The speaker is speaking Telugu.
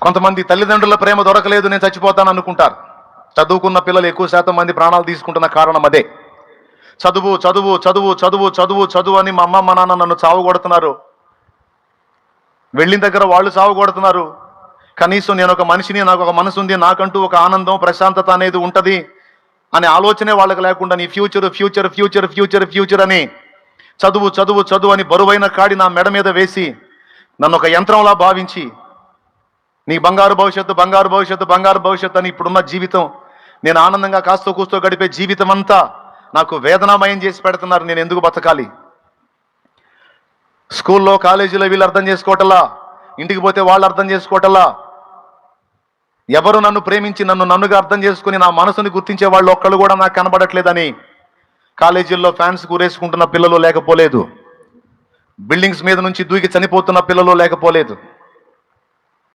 కొంతమంది తల్లిదండ్రుల ప్రేమ దొరకలేదు, నేను చచ్చిపోతాను అనుకుంటారు. చదువుకున్న పిల్లలు ఎక్కువ శాతం మంది ప్రాణాలు తీసుకుంటున్న కారణం అదే. చదువు చదువు చదువు చదువు చదువు చదువు అని మా అమ్మ మా నాన్న నన్ను చావు కొడుతున్నారు. వెళ్ళిన దగ్గర వాళ్ళు చావు కొడుతున్నారు. కనీసం నేను ఒక మనిషిని, నాకు ఒక మనసు ఉంది, నాకంటూ ఒక ఆనందం ప్రశాంతత అనేది ఉంటుంది అనే ఆలోచనే వాళ్ళకి లేకుండా నీ future future future future future అని చదువు చదువు చదువు అని బరువైన కాడి నా మెడ మీద వేసి నన్ను ఒక యంత్రంలా భావించి నీ బంగారు భవిష్యత్తు బంగారు భవిష్యత్తు బంగారు భవిష్యత్తు అని ఇప్పుడున్న జీవితం, నేను ఆనందంగా కాస్తో కూస్తో గడిపే జీవితం అంతా నాకు వేదనామయం చేసి పెడుతున్నారు. నేను ఎందుకు బతకాలి? స్కూల్లో కాలేజీలో వీళ్ళు అర్థం చేసుకోవటల్లా, ఇంటికి పోతే వాళ్ళు అర్థం చేసుకోవటల్లా, ఎవరు నన్ను ప్రేమించి నన్నుగా అర్థం చేసుకుని నా మనసుని గుర్తించే వాళ్ళు ఒక్కళ్ళు కూడా నాకు కనబడట్లేదని కాలేజీల్లో ఫ్యాన్స్ కూరేసుకుంటున్న పిల్లలు లేకపోలేదు, బిల్డింగ్స్ మీద నుంచి దూకి చనిపోతున్న పిల్లలు లేకపోలేదు.